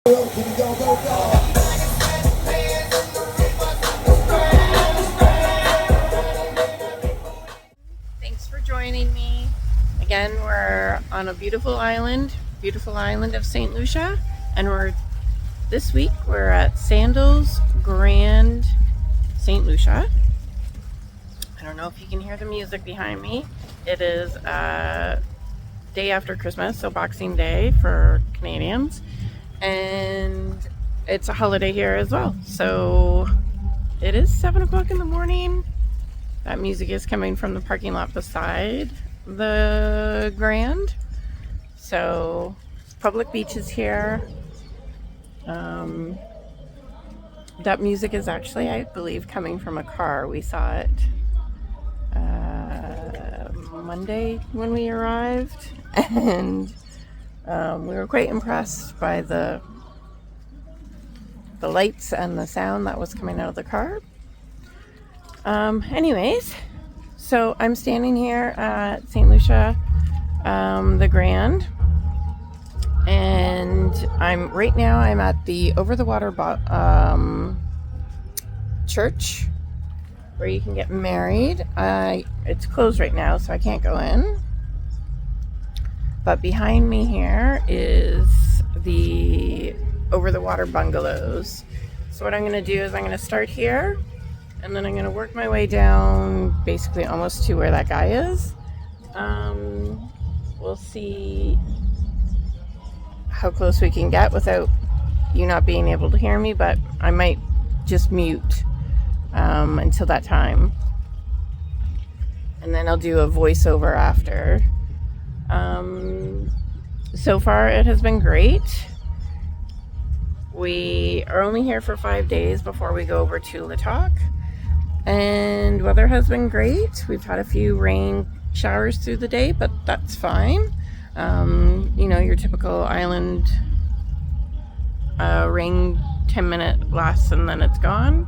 Thanks for joining me. Again, we're on a beautiful island of Saint Lucia, and this week we're at Sandals Grande Saint Lucia. I don't know if you can hear the music behind me. It is day after Christmas, so Boxing Day for Canadians, and it's a holiday here as well. So it is 7 o'clock in the morning. That music is coming from the parking lot beside the Grand. So public beaches here. That music is actually, I believe, coming from a car. We saw it Monday when we arrived, and we were quite impressed by the lights and the sound that was coming out of the car. Anyways, so I'm standing here at St. Lucia, the Grand, and I'm at the over the water church where you can get married. It's closed right now, so I can't go in. But behind me here is the over the water bungalows. So what I'm going to do is I'm going to start here, and then I'm going to work my way down basically almost to where that guy is. We'll see how close we can get without you not being able to hear me, but I might just mute until that time. And then I'll do a voiceover after. So far it has been great. We are only here for 5 days before we go over to Latok. And weather has been great. We've had a few rain showers through the day, but that's fine. Your typical island rain, 10-minute lasts and then it's gone.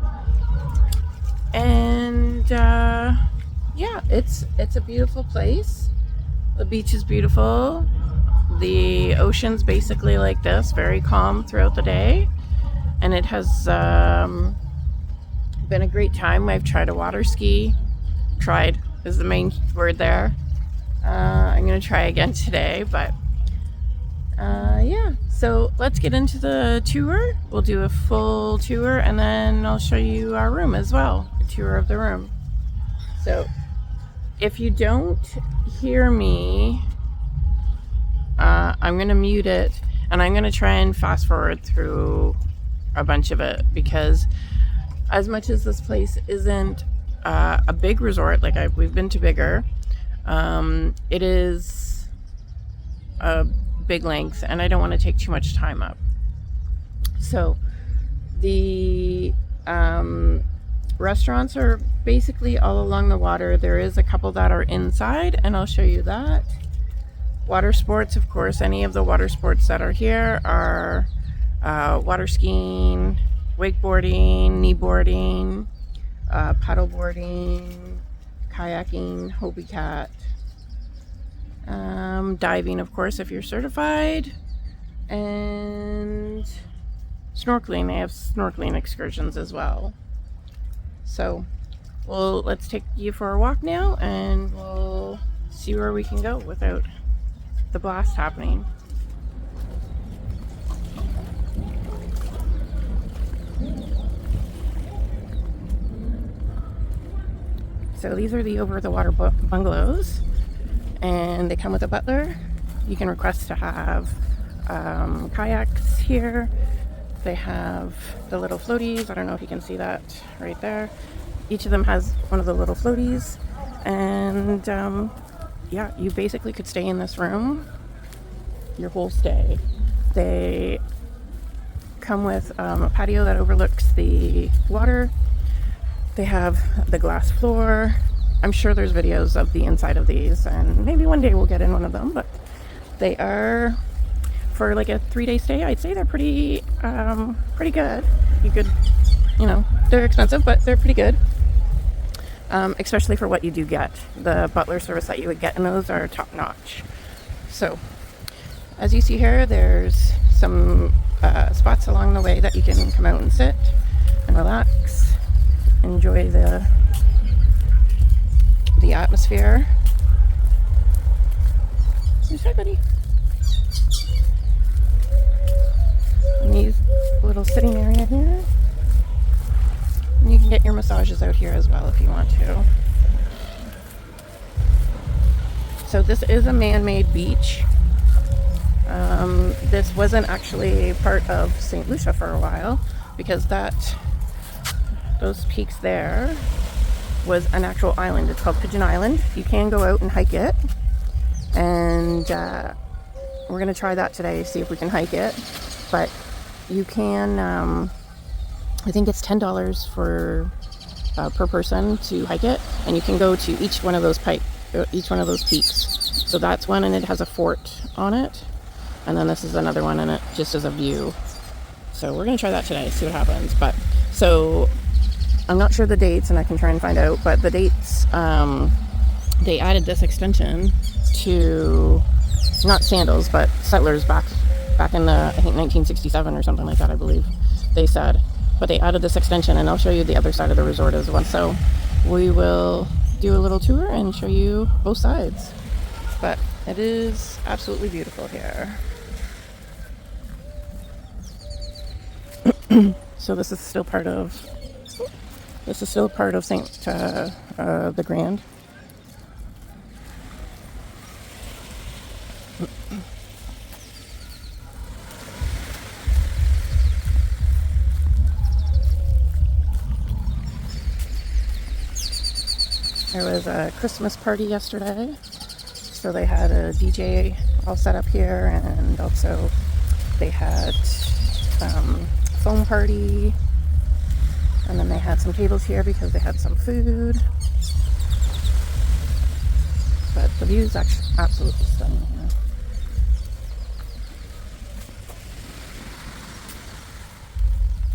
And it's a beautiful place. The beach is beautiful. The ocean's basically like this, very calm throughout the day. And it has been a great time. I've tried a water ski. Tried is the main word there. I'm going to try again today, but so let's get into the tour. We'll do a full tour, and then I'll show you our room as well, a tour of the room. So if you don't hear me, I'm going to mute it, and I'm going to try and fast forward through a bunch of it, because as much as this place isn't a big resort, we've been to bigger, it is a big length, and I don't want to take too much time up. So the restaurants are basically all along the water. There is a couple that are inside, and I'll show you that. Water sports, of course, any of the water sports that are here are water skiing, wakeboarding, kneeboarding, paddleboarding, kayaking, Hobie Cat, diving, of course, if you're certified, and snorkeling. They have snorkeling excursions as well. So, let's take you for a walk now, and we'll see where we can go without the blast happening. So these are the over the water bungalows, and they come with a butler. You can request to have kayaks here. They have the little floaties. I don't know if you can see that right there. Each of them has one of the little floaties, and you basically could stay in this room your whole stay. They come with a patio that overlooks the water. They have the glass floor. I'm sure there's videos of the inside of these, and maybe one day we'll get in one of them, but they are, for like a 3-day stay, I'd say they're pretty good. You could, they're expensive, but they're pretty good. Especially for what you do get. The butler service that you would get in those are top notch. So, as you see here, there's some spa spots along the way that you can come out and sit and relax, enjoy the atmosphere. Hi, buddy. Neat little sitting area here. And you can get your massages out here as well if you want to. So this is a man-made beach. This wasn't actually part of St. Lucia for a while, because those peaks there was an actual island. It's called Pigeon Island. You can go out and hike it, and we're gonna try that today, see if we can hike it. But you can, I think it's $10 for per person to hike it, and you can go to each one of those peaks. So that's one, and it has a fort on it, and then this is another one, and it just is a view. So we're gonna try that today, see what happens. But so I'm not sure the dates, and I can try and find out, but the dates, they added this extension to, not Sandals, but Settlers back in the, I think 1967 or something like that, I believe they said. But they added this extension, and I'll show you the other side of the resort as well. So we will do a little tour and show you both sides. But it is absolutely beautiful here. So this is still part of Saint the Grand. There was a Christmas party yesterday, so they had a DJ all set up here, and also they had foam party, and then they had some tables here because they had some food. But the view is actually absolutely stunning here.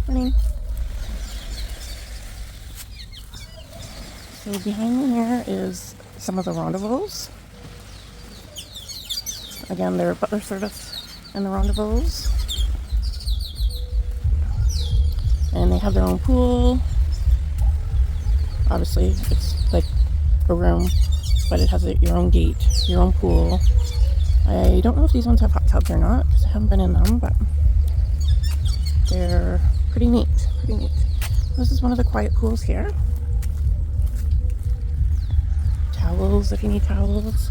Morning. So behind me here is some of the rendezvous. Again, there are butler service in the rendezvous. And they have their own pool. Obviously, it's like a room, but it has your own gate, your own pool. I don't know if these ones have hot tubs or not, because I haven't been in them, but they're pretty neat, pretty neat. This is one of the quiet pools here. Towels if you need towels.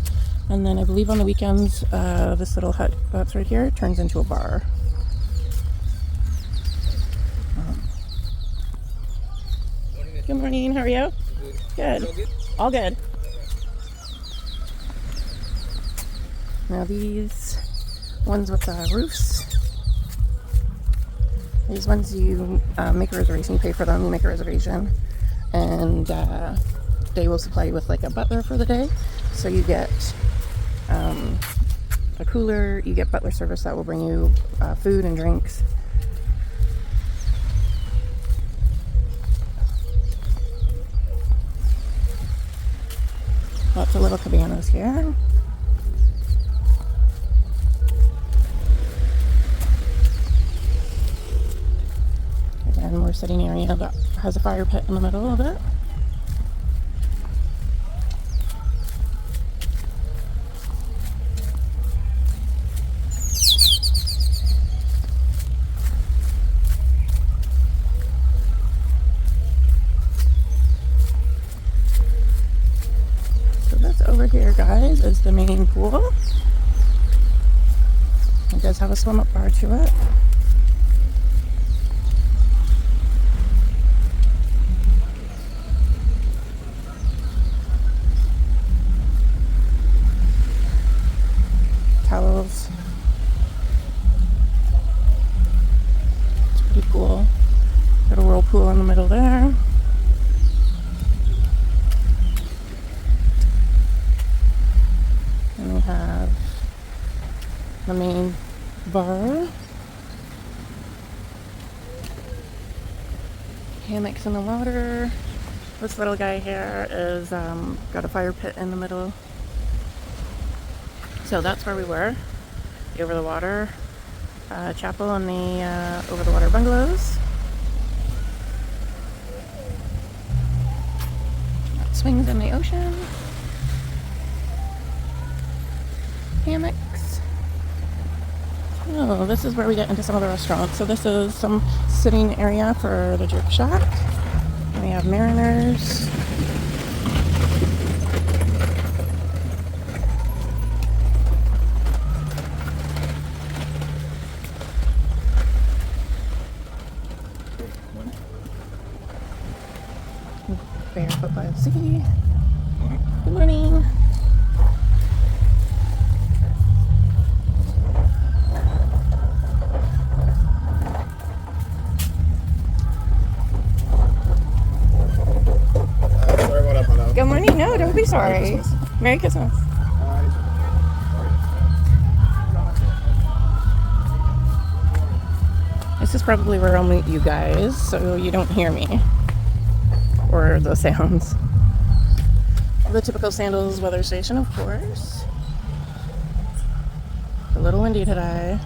And then I believe on the weekends, this little hut that's right here turns into a bar. Good morning, how are you? Good. All good. Now these ones with roofs, these ones you make a reservation, you pay for them, you make a reservation, and they will supply you with like a butler for the day. So you get a cooler, you get butler service that will bring you food and drinks. Lots of little cabanas here. Again, more sitting area that has a fire pit in the middle of it. Over here, guys, is the main pool. It does have a swim up bar to it. Towels. It's pretty cool. Got a whirlpool in the middle there. And we have the main bar. Hammocks in the water. This little guy here is got a fire pit in the middle. So that's where we were, over the water. chapel and the over-the-water bungalows. Swings in the ocean. Hammocks. Oh, this is where we get into some of the restaurants. So this is some sitting area for the Jerk Shack. And we have Mariners. Barefoot by the Sea. Good morning. Good morning. No, don't be sorry. Merry Christmas. This is probably where I'll meet you guys, so you don't hear me or the sounds. The typical Sandals weather station, of course. A little windy today.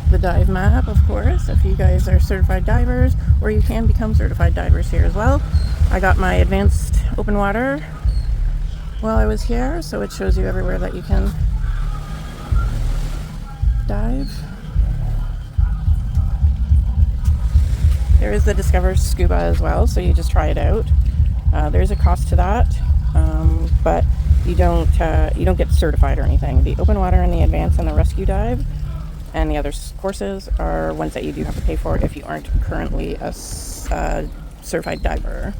The dive map, of course, if you guys are certified divers, or you can become certified divers here as well. I got my advanced open water while I was here, so it shows you everywhere that you can dive. There is the Discover Scuba as well, so you just try it out. There's a cost to that, but you don't get certified or anything. The open water and the advanced and the rescue dive and the other courses are ones that you do have to pay for if you aren't currently a certified diver.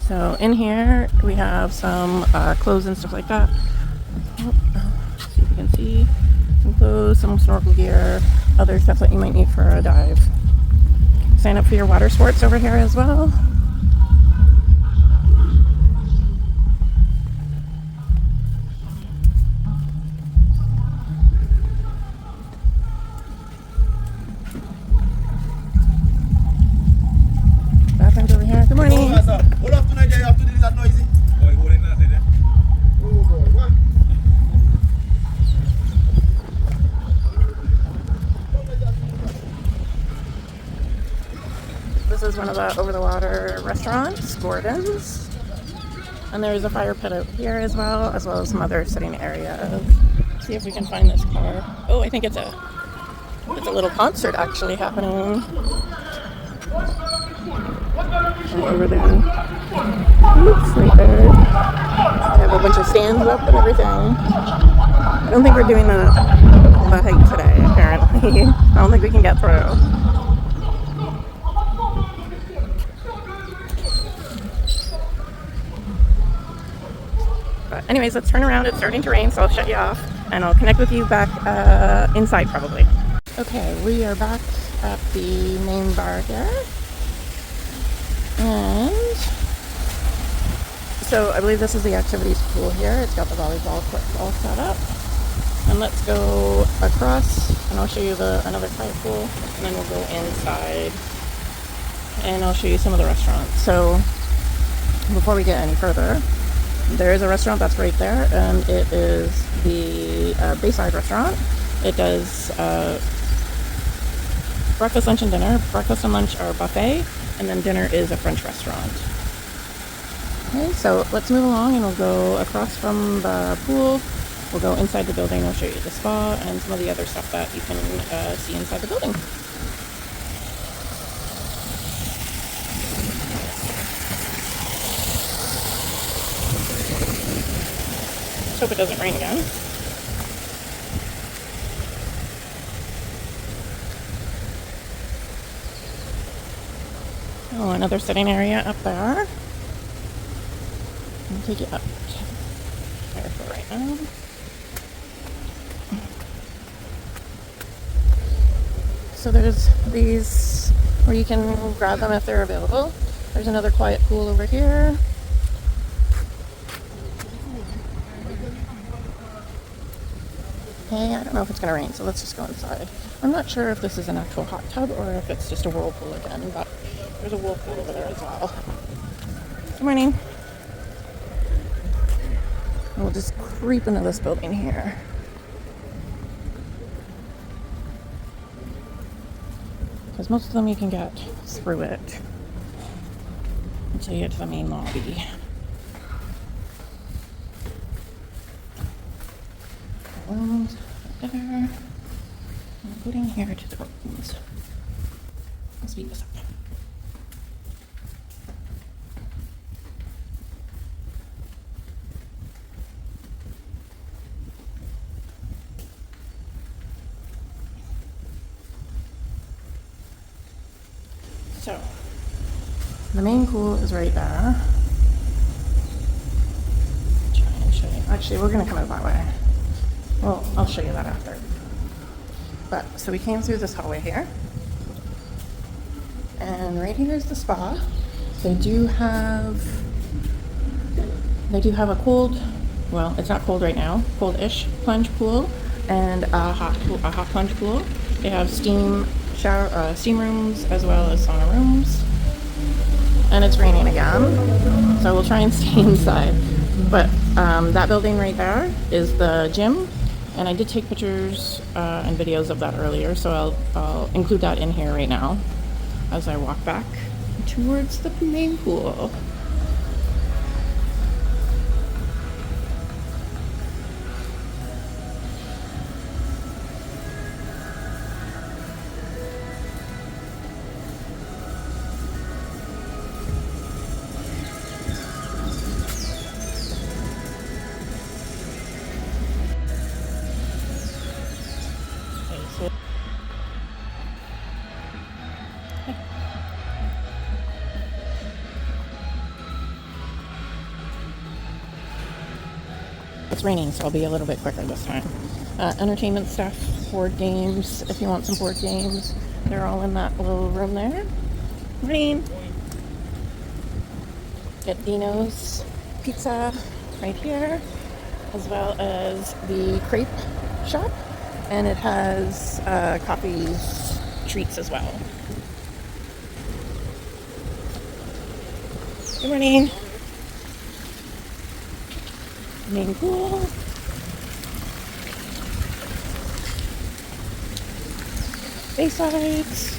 So in here we have some clothes and stuff like that. See if you can see. Some clothes, some snorkel gear, other stuff that you might need for a dive. Sign up for your water sports over here as well. Bathrooms over here. Good morning. Hold up tonight, you have to do that noisy. This is one of the over-the-water restaurants, Gordon's. And there's a fire pit out here as well as some other sitting areas. Let's see if we can find this car. Oh, I think it's a little concert actually happening. And over there. Oops, right there. They have a bunch of stands up and everything. I don't think we're doing the hike today, apparently. I don't think we can get through. But anyways, let's turn around. It's starting to rain, so I'll shut you off. And I'll connect with you back inside, probably. Okay, we are back at the main bar here. And so I believe this is the activities pool here. It's got the volleyball court all set up. And let's go across, and I'll show you another quiet pool, and then we'll go inside, and I'll show you some of the restaurants. So before we get any further, there is a restaurant that's right there, and it is the Bayside restaurant. It does breakfast, lunch, and dinner. Breakfast and lunch are buffet, and then dinner is a French restaurant. Okay, so let's move along, and we'll go across from the pool. We'll go inside the building. I'll show you the spa and some of the other stuff that you can see inside the building. Let's hope it doesn't rain again. Oh, another sitting area up there. I'll take you up there for right now. So there's these where you can grab them if they're available. There's another quiet pool over here. Okay, I don't know if it's going to rain, so let's just go inside. I'm not sure if this is an actual hot tub or if it's just a whirlpool again, but there's a whirlpool over there as well. Good morning. We'll just creep into this building here. Because most of them you can get through it until you get to the main lobby. Rooms there. Including here to the rooms. Let's speed this up. So, the main pool is right there. Try and show you. Actually, we're going to come out that way. Well, I'll show you that after. But, so we came through this hallway here. And right here is the spa. They do have a cold, well, it's not cold right now, cold-ish plunge pool and a hot plunge pool. They have steam rooms as well as sauna rooms. And it's raining again, so we'll try and stay inside. But that building right there is the gym, and I did take pictures and videos of that earlier, so I'll include that in here right now as I walk back towards the main pool. It's raining, so I'll be a little bit quicker this time. Entertainment stuff, board games, if you want some board games, they're all in that little room there. Rain. Get Dino's Pizza right here, as well as the crepe shop, and it has coffees, treats as well. Good morning. Main pool. Baysides.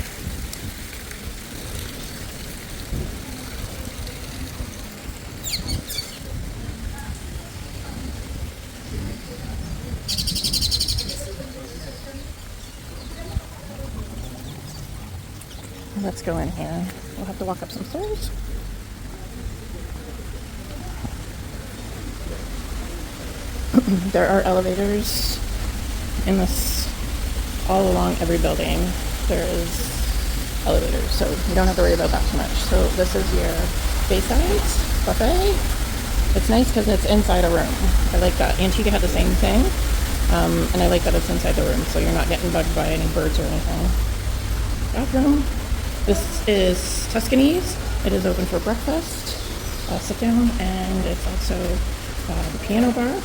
Let's go in here. We'll have to walk up some stairs. There are elevators in this, all along every building. There is elevators, so you don't have to worry about that too much. So this is your Baysides buffet. It's nice because it's inside a room. I like that. Antigua had the same thing, and I like that it's inside the room, so you're not getting bugged by any birds or anything. Bathroom. This is Tuscany's. It is open for breakfast, sit down, and it's also the piano bar.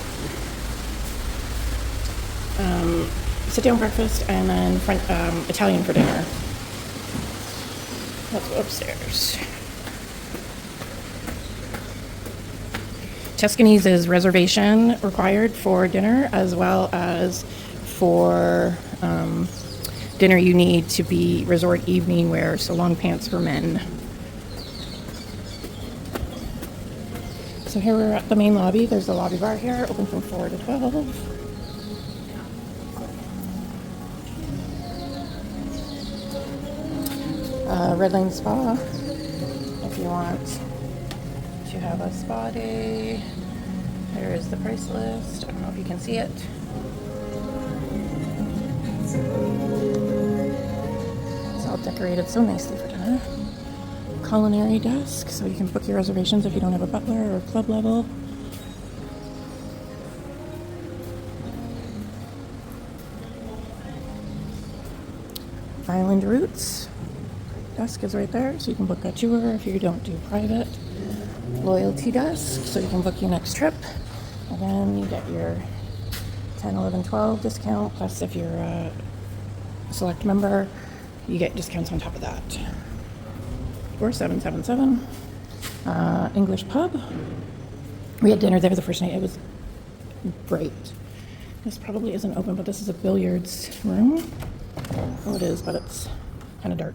Sit down breakfast, and then Italian for dinner. Let's go upstairs. Tuscany's is reservation required for dinner, as well as for dinner you need to be resort evening wear, so long pants for men. So here we're at the main lobby. There's the lobby bar here, open from 4 to 12. Red Lane Spa, if you want to have a spa day. There is the price list. I don't know if you can see it. It's all decorated so nicely for dinner. Culinary desk, so you can book your reservations if you don't have a butler or club level. Island Roots. Desk is right there, so you can book a tour if you don't do private. Loyalty desk, so you can book your next trip. And then you get your 10, 11, 12 discount, plus if you're a select member, you get discounts on top of that. Or 777. English pub. We had dinner there the first night. It was Great. This probably isn't open, but this is a billiards room. Oh, it is, but it's kind of dark.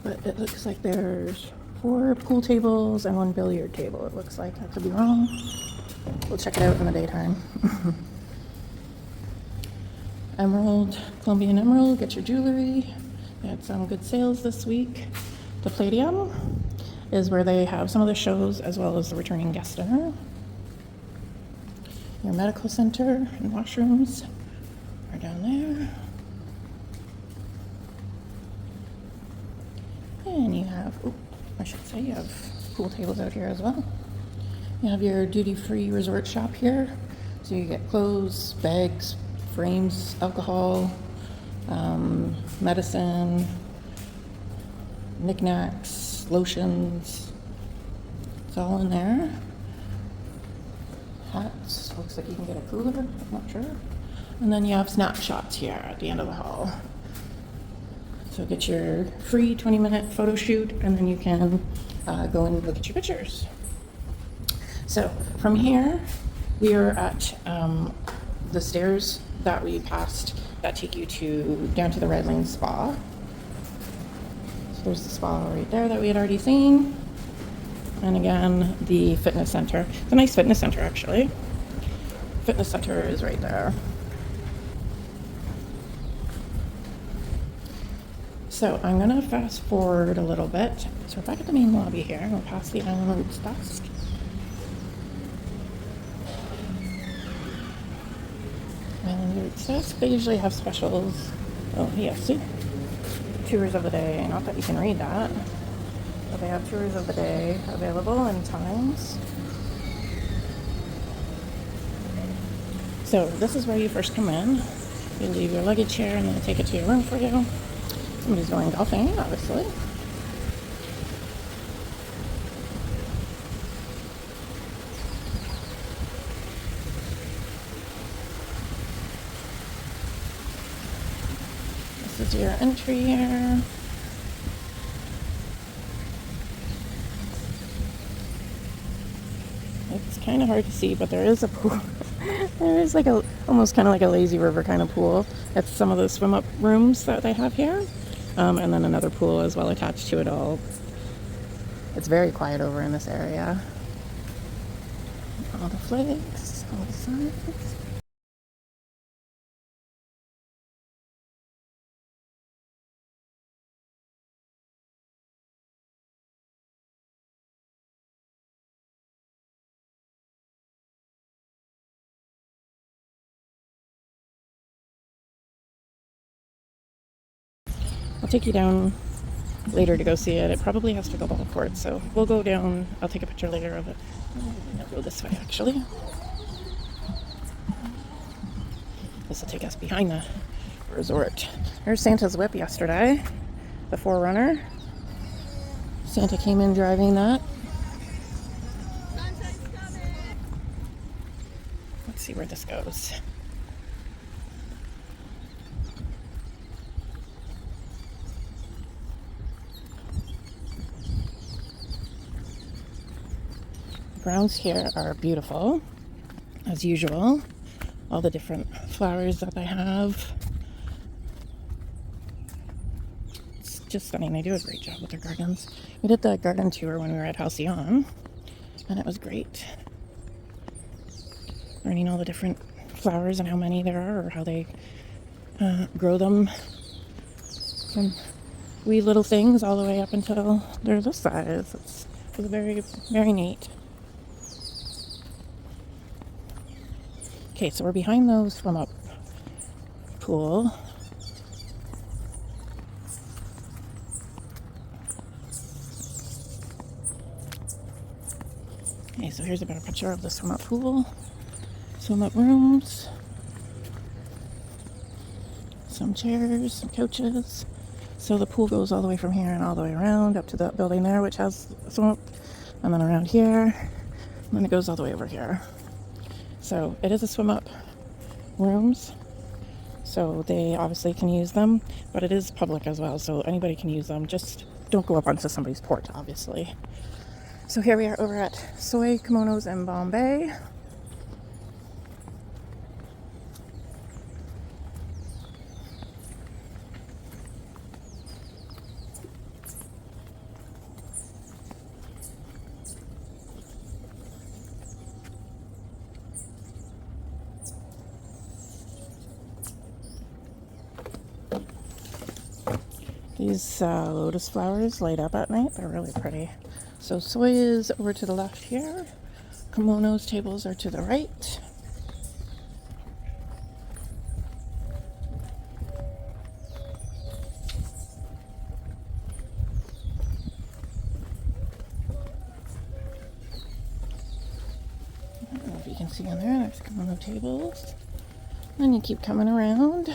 But it looks like there's 4 pool tables and 1 billiard table. It looks like. I could be wrong. We'll check it out in the daytime. Emerald, Colombian Emerald, get your jewelry. They had some good sales this week. The Palladium is where they have some of the shows as well as the returning guest dinner. Your medical center and washrooms are down there. And you have, you have pool tables out here as well. You have your duty-free resort shop here. So you get clothes, bags, frames, alcohol, medicine, knickknacks, lotions. It's all in there. Hats. Looks like you can get a cooler. I'm not sure. And then you have snapshots here at the end of the hall. So get your free 20-minute photo shoot, and then you can go and look at your pictures. So from here, we are at the stairs that we passed that take you down to the Red Lane Spa. So there's the spa right there that we had already seen. And again, the fitness center. It's a nice fitness center, actually. Fitness center is right there. So I'm going to fast forward a little bit. So we're back at the main lobby here. We'll pass the Island Roots desk. Island Roots desk. They usually have specials. Oh, yes, see? Tours of the day. Not that you can read that. But they have tours of the day available in times. So this is where you first come in. You leave your luggage here and then take it to your room for you. Somebody's going golfing, obviously. This is your entry here. It's kind of hard to see, but there is a pool. There is like almost kind of like a lazy river kind of pool. It's some of the swim up rooms that they have here. And then another pool as well attached to it all. It's very quiet over in this area. All the flags, all the signs. I'll take you down later to go see it. It probably has to go ball court, so we'll go down. I'll take a picture later of it. I'll go this way, actually. This will take us behind the resort. There's Santa's whip yesterday, the 4Runner. Santa came in driving that. Let's see where this goes. Grounds here are beautiful, as usual. All the different flowers that they have. It's just stunning. They do a great job with their gardens. We did the garden tour when we were at Halcyon, and it was great. Learning all the different flowers and how many there are, or how they grow them from wee little things all the way up until they're this size. It was very, very neat. Okay, so we're behind those swim up pool. Okay, so here's a better picture of the swim up pool, swim up rooms, some chairs, some couches. So the pool goes all the way from here and all the way around up to that building there, which has a swim up, and then around here, and then it goes all the way over here. So it is a swim up rooms, so they obviously can use them, but it is public as well, so anybody can use them. Just don't go up onto somebody's porch, obviously. So here we are over at Soy Kimonos in Bombay. These lotus flowers light up at night. They're really pretty. So soy is over to the left here. Kimonos tables are to the right. I don't know if you can see on there's kimono tables. Then you keep coming around.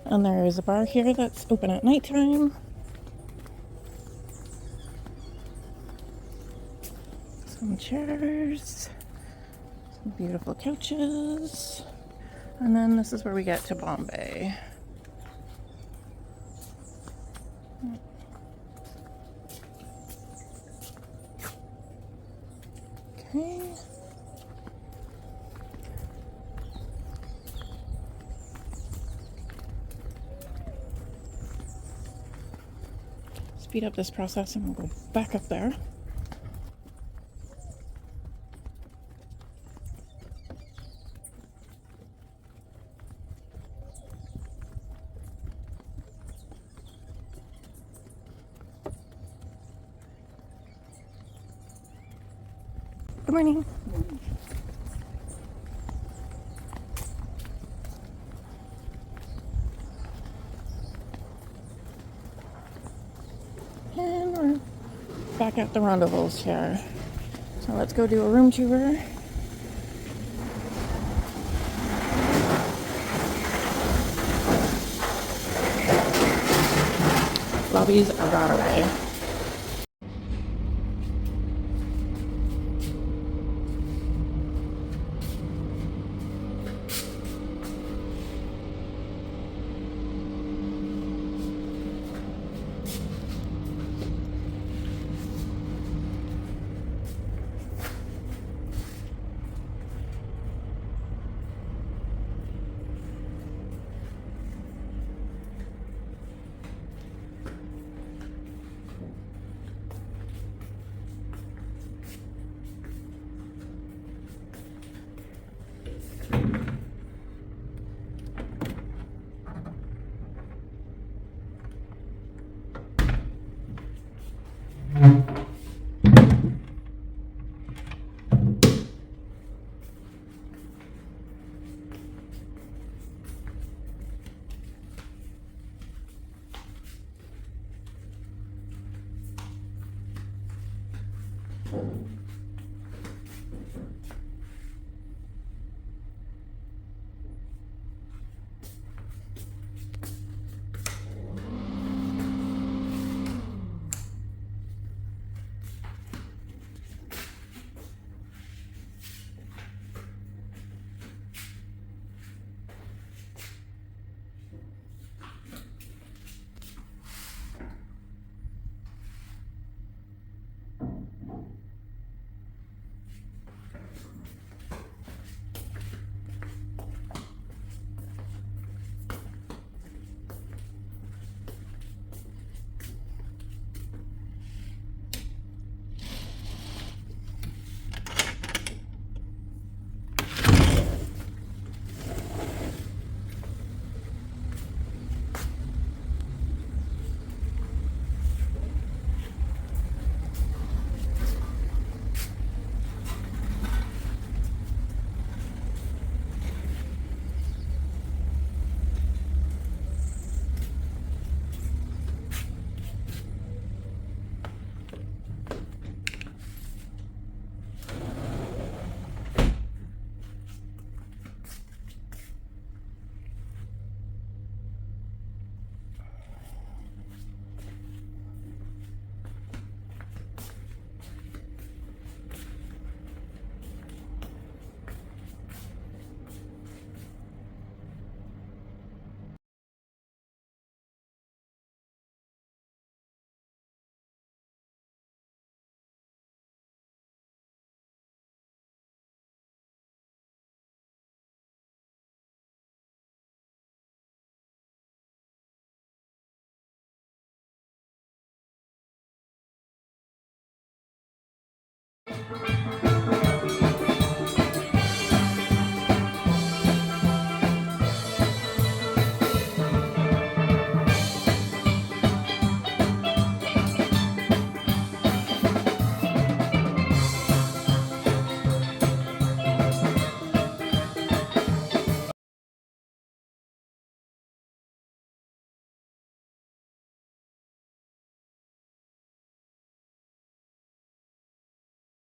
And there is a bar here that's open at nighttime. Some chairs, some beautiful couches. And then this is where we get to Bombay. Okay. Speed up this process and we'll go back up there. Good morning. And we're back at the rendezvous here. So let's go do a room tour. Lobbies are that away.